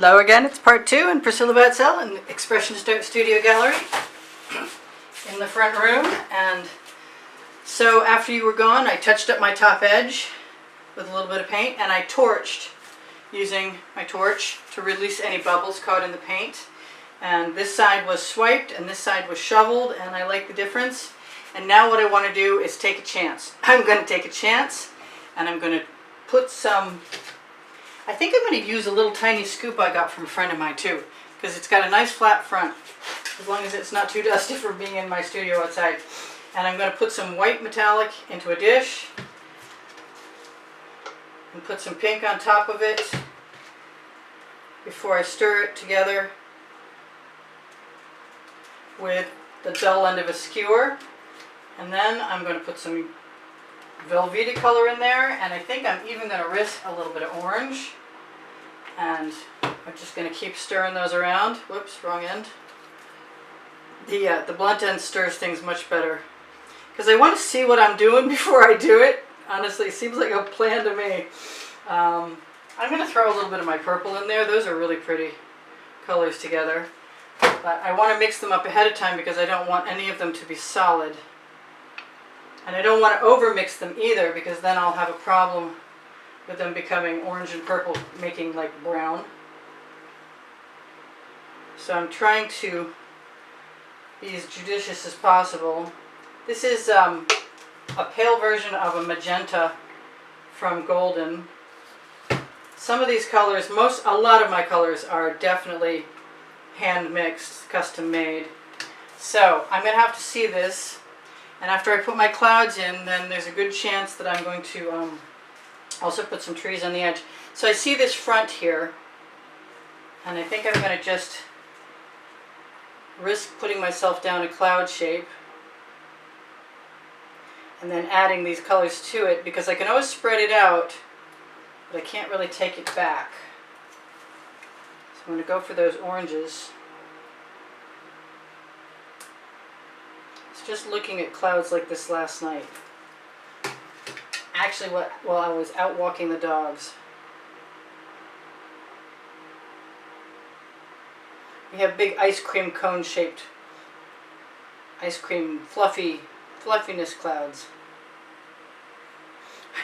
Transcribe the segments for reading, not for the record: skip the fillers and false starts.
Hello again, it's part 2 and Priscilla Batzell in the Expressionist Studio Gallery in the front room. And so after you were gone, I touched up my top edge with a little bit of paint, and I torched using my torch to release any bubbles caught in the paint. And this side was swiped and this side was shoveled, and I like the difference. And now what I want to do is take a chance. I'm going to take a chance, and I'm going to put some, I think I'm going to use a little tiny scoop I got from a friend of mine too, because it's got a nice flat front, as long as it's not too dusty from being in my studio outside. And I'm going to put some white metallic into a dish and put some pink on top of it before I stir it together with the dull end of a skewer. And then I'm going to put some Velveeta color in there, and I think I'm even going to risk a little bit of orange. And I'm just going to keep stirring those around. Whoops, wrong end. The blunt end stirs things much better, because I want to see what I'm doing before I do it. Honestly, it seems like a plan to me. I'm going to throw a little bit of my purple in there. Those are really pretty colors together. But I want to mix them up ahead of time because I don't want any of them to be solid. And I don't want to over-mix them either, because then I'll have a problem with them becoming orange and purple, making like brown. So I'm trying to be as judicious as possible. This is a pale version of a magenta from Golden. Some of these colors, a lot of my colors are definitely hand mixed, custom made. So I'm going to have to see this. And after I put my clouds in, then there's a good chance that I'm going to also put some trees on the edge. So I see this front here, and I think I'm going to just risk putting myself down a cloud shape and then adding these colors to it, because I can always spread it out, but I can't really take it back. So I'm going to go for those oranges. Just looking at clouds like this last night. Actually, while I was out walking the dogs. We have big ice cream cone shaped, ice cream fluffiness clouds.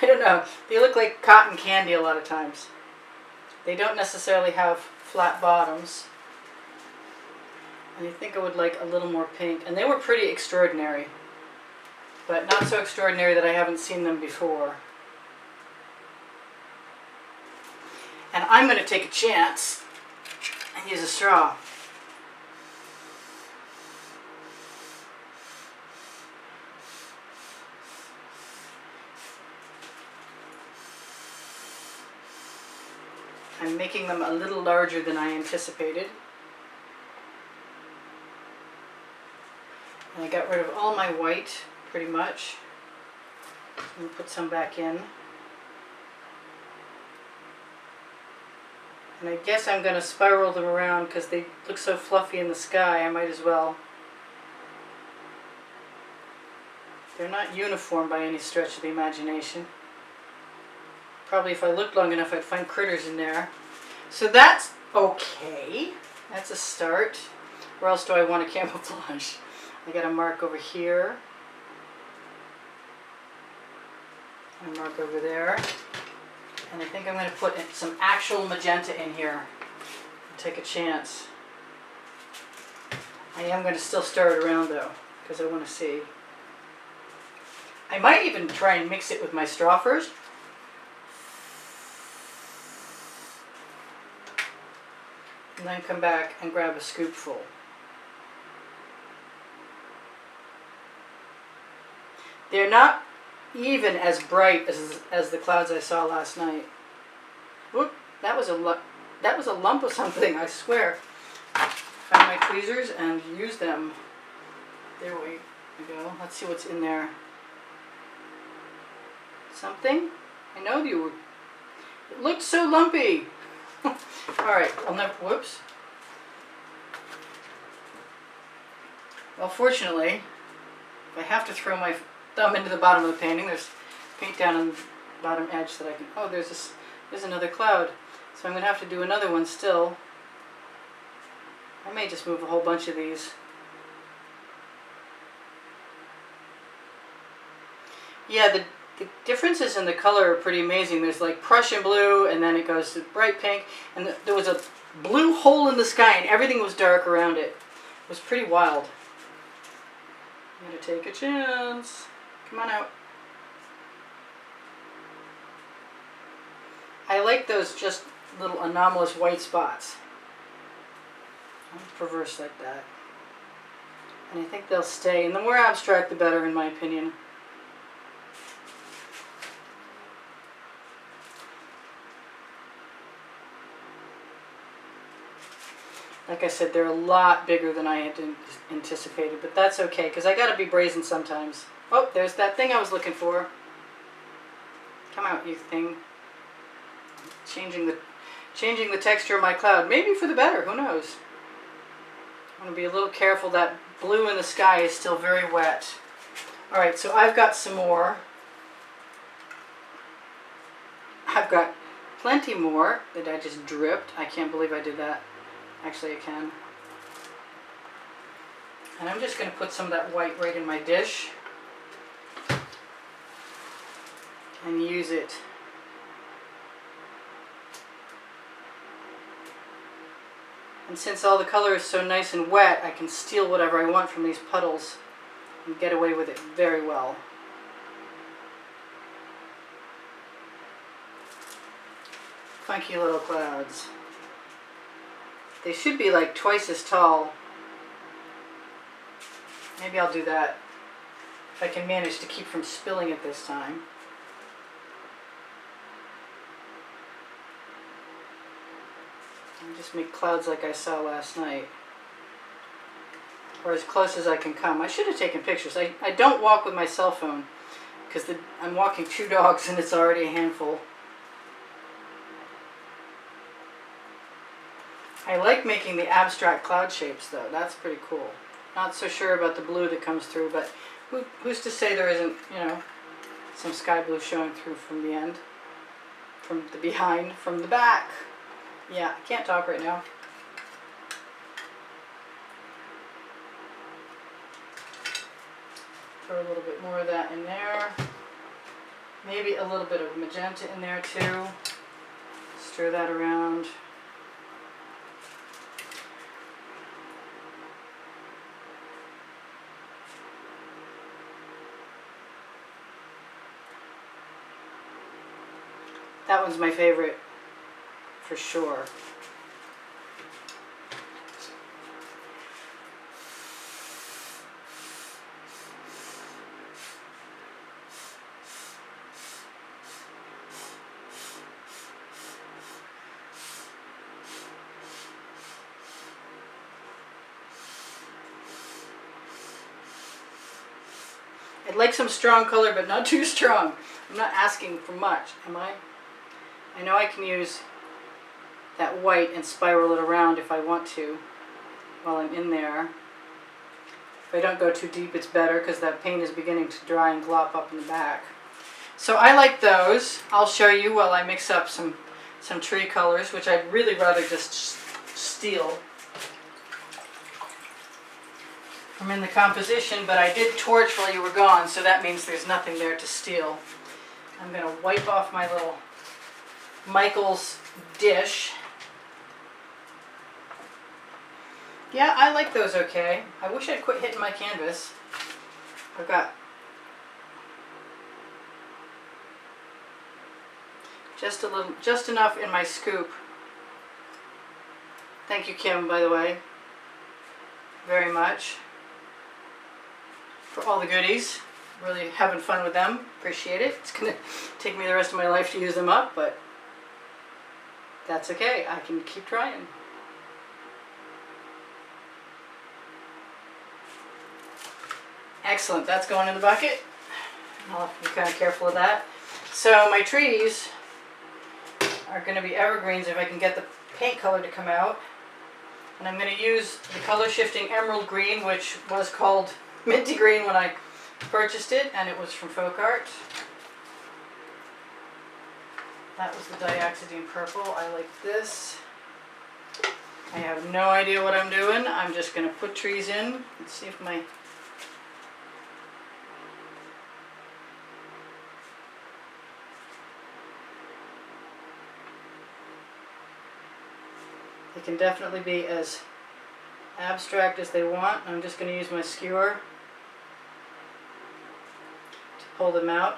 I don't know, they look like cotton candy a lot of times. They don't necessarily have flat bottoms. And I think I would like a little more pink. And they were pretty extraordinary, but not so extraordinary that I haven't seen them before. And I'm going to take a chance and use a straw. I'm making them a little larger than I anticipated. And I got rid of all my white, pretty much. I'm going to put some back in. And I guess I'm going to spiral them around because they look so fluffy in the sky, I might as well. They're not uniform by any stretch of the imagination. Probably if I looked long enough I'd find critters in there. So that's okay. That's a start. Where else do I want to camouflage? I got a mark over here, and a mark over there, and I think I'm going to put some actual magenta in here and take a chance. I am going to still stir it around though, because I want to see. I might even try and mix it with my straw first. And then come back and grab a scoopful. They're not even as bright as the clouds I saw last night. Whoop! That was a lump of something, I swear. Found my tweezers and used them. There we go. Let's see what's in there. Something? I know you were. It looked so lumpy. All right. I'll never. Whoops. Well, fortunately, if I have to throw my thumb into the bottom of the painting, there's paint down on the bottom edge that I can. Oh, there's another cloud. So I'm going to have to do another one still. I may just move a whole bunch of these. Yeah, the differences in the color are pretty amazing. There's like Prussian blue, and then it goes to bright pink, and there was a blue hole in the sky, and everything was dark around it. It was pretty wild. I'm gonna take a chance. Come on out. I like those just little anomalous white spots. I'm perverse like that. And I think they'll stay. And the more abstract, the better, in my opinion. Like I said, they're a lot bigger than I had anticipated, but that's okay, because I gotta be brazen sometimes. Oh, there's that thing I was looking for. Come out, you thing. Changing the texture of my cloud. Maybe for the better, who knows? I'm gonna be a little careful. That blue in the sky is still very wet. Alright, so I've got some more. I've got plenty more that I just dripped. I can't believe I did that. Actually, I can. And I'm just going to put some of that white right in my dish and use it. And since all the color is so nice and wet, I can steal whatever I want from these puddles and get away with it very well. Funky little clouds. They should be like twice as tall. Maybe I'll do that if I can manage to keep from spilling it this time. And just make clouds like I saw last night. Or as close as I can come. I should have taken pictures. I don't walk with my cell phone because I'm walking 2 dogs and it's already a handful. I like making the abstract cloud shapes though. That's pretty cool. Not so sure about the blue that comes through, but who's to say there isn't, you know, some sky blue showing through from the end, from the behind, from the back. Yeah, I can't talk right now. Throw a little bit more of that in there. Maybe a little bit of magenta in there too. Stir that around. That one's my favorite, for sure. I'd like some strong color, but not too strong. I'm not asking for much, am I? I know I can use that white and spiral it around if I want to while I'm in there. If I don't go too deep, it's better because that paint is beginning to dry and glop up in the back. So I like those. I'll show you while I mix up some tree colors, which I'd really rather just steal from in the composition, but I did torch while you were gone, so that means there's nothing there to steal. I'm going to wipe off my little Michael's dish. Yeah, I like those okay. I wish I'd quit hitting my canvas. I've got just enough in my scoop. Thank you, Kim, by the way, very much for all the goodies. Really having fun with them. Appreciate it. It's gonna take me the rest of my life to use them up, but that's okay. I can keep trying. Excellent. That's going in the bucket. I'll have to be kind of careful of that. So my trees are going to be evergreens if I can get the paint color to come out. And I'm going to use the color shifting emerald green, which was called minty green when I purchased it, and it was from Folk-Art. That was the dioxazine purple. I like this. I have no idea what I'm doing. I'm just going to put trees in. Let's see if my... They can definitely be as abstract as they want. I'm just going to use my skewer to pull them out.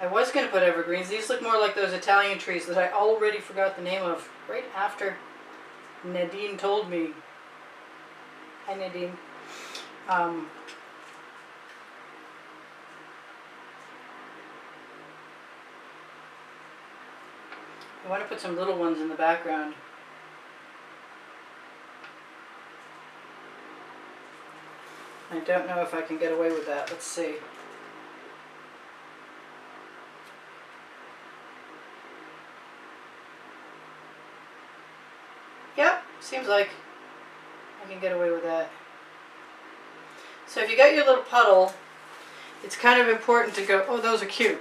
I was going to put evergreens. These look more like those Italian trees that I already forgot the name of right after Nadine told me. Hi, Nadine. I want to put some little ones in the background. I don't know if I can get away with that. Let's see. Yep, seems like I can get away with that. So if you got your little puddle, it's kind of important to go, oh, those are cute.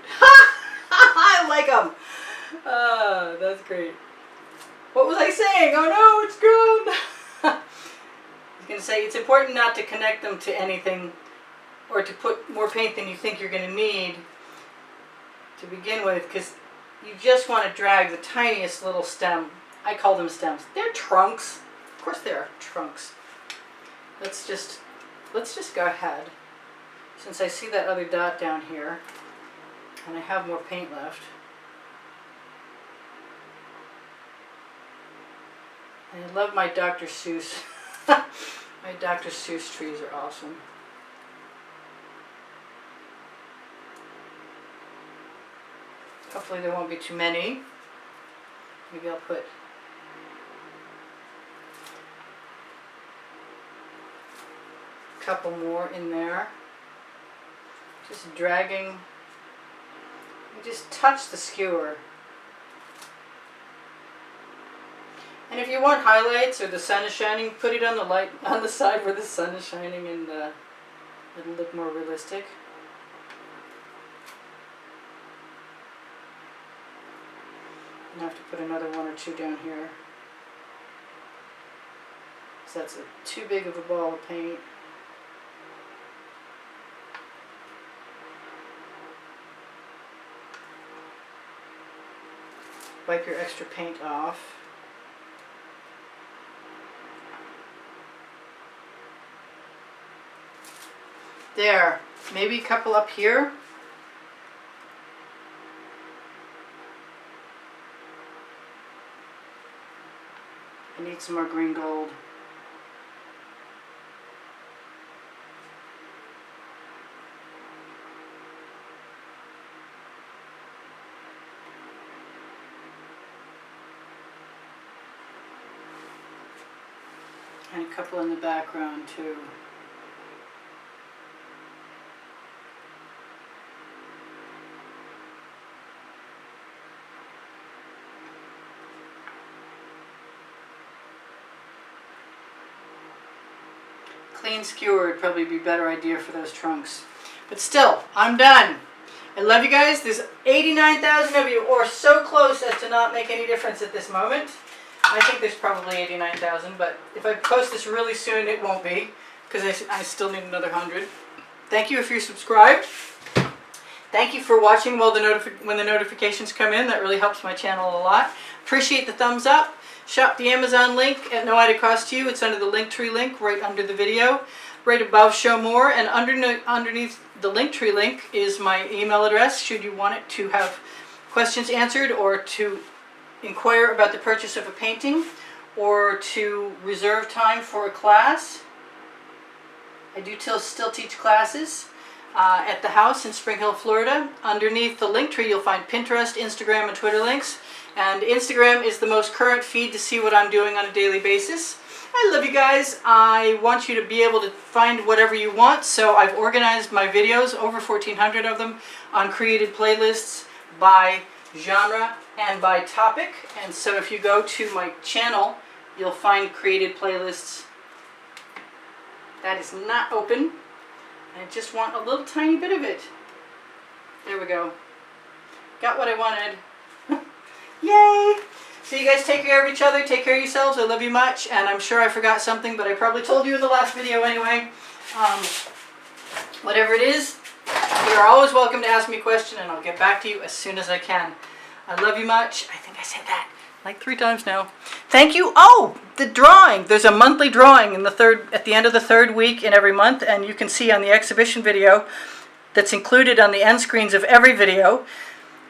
I like them. That's great. What was I saying? Oh no, it's gone. I was going to say it's important not to connect them to anything or to put more paint than you think you're going to need to begin with, because you just want to drag the tiniest little stem. I call them stems. They're trunks. Of course they are trunks. Let's just go ahead. Since I see that other dot down here, and I have more paint left. And I love my Dr. Seuss. My Dr. Seuss trees are awesome. Hopefully there won't be too many. Maybe I'll put a couple more in there. Just dragging. You just touch the skewer. And if you want highlights or the sun is shining, put it on the side where the sun is shining, and it'll look more realistic. I have to put another one or two down here, so that's too big of a ball of paint. Wipe your extra paint off. There, maybe a couple up here. I need some more green gold. And a couple in the background too. Clean skewer would probably be a better idea for those trunks. But still, I'm done. I love you guys. There's 89,000 of you, or so close as to not make any difference at this moment. I think there's probably 89,000, but if I post this really soon, it won't be, because I still need another 100. Thank you if you're subscribed. Thank you for watching when the notifications come in. That really helps my channel a lot. Appreciate the thumbs up. Shop the Amazon link at no added cost to you. It's under the Linktree link right under the video. Right above, show more, and underneath the Linktree link is my email address should you want it to have questions answered, or to inquire about the purchase of a painting, or to reserve time for a class. I do still teach classes at the house in Spring Hill, Florida. Underneath the Linktree you'll find Pinterest, Instagram, and Twitter links. And Instagram is the most current feed to see what I'm doing on a daily basis. I love you guys. I want you to be able to find whatever you want, so I've organized my videos, over 1,400 of them, on created playlists by genre and by topic. And so if you go to my channel, you'll find created playlists. That is not open. I just want a little tiny bit of it. There we go. Got what I wanted. Yay! So you guys take care of each other, take care of yourselves. I love you much, and I'm sure I forgot something, but I probably told you in the last video anyway. Whatever it is, you're always welcome to ask me a question, and I'll get back to you as soon as I can. I love you much. I think I said that like 3 times now. Thank you. Oh, the drawing. There's a monthly drawing at the end of the 3rd week in every month, and you can see on the exhibition video that's included on the end screens of every video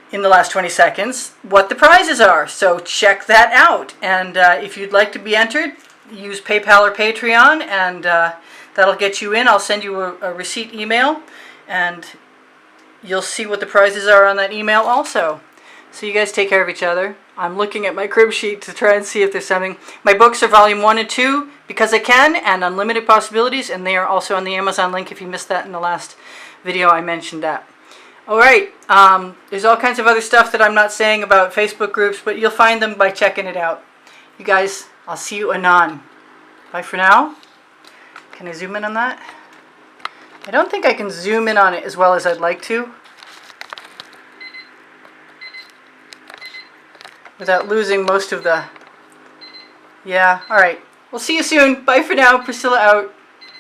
in the last 20 seconds what the prizes are. So check that out. And if you'd like to be entered, use PayPal or Patreon, and that'll get you in. I'll send you a receipt email, and you'll see what the prizes are on that email also. So you guys take care of each other. I'm looking at my crib sheet to try and see if there's something. My books are volume 1 and 2, Because I Can, and Unlimited Possibilities, and they are also on the Amazon link. If you missed that in the last video, I mentioned that. Alright, there's all kinds of other stuff that I'm not saying about Facebook groups, but you'll find them by checking it out. You guys, I'll see you anon. Bye for now. Can I zoom in on that? I don't think I can zoom in on it as well as I'd like to, without losing most of the... Yeah, alright. We'll see you soon. Bye for now. Priscilla out.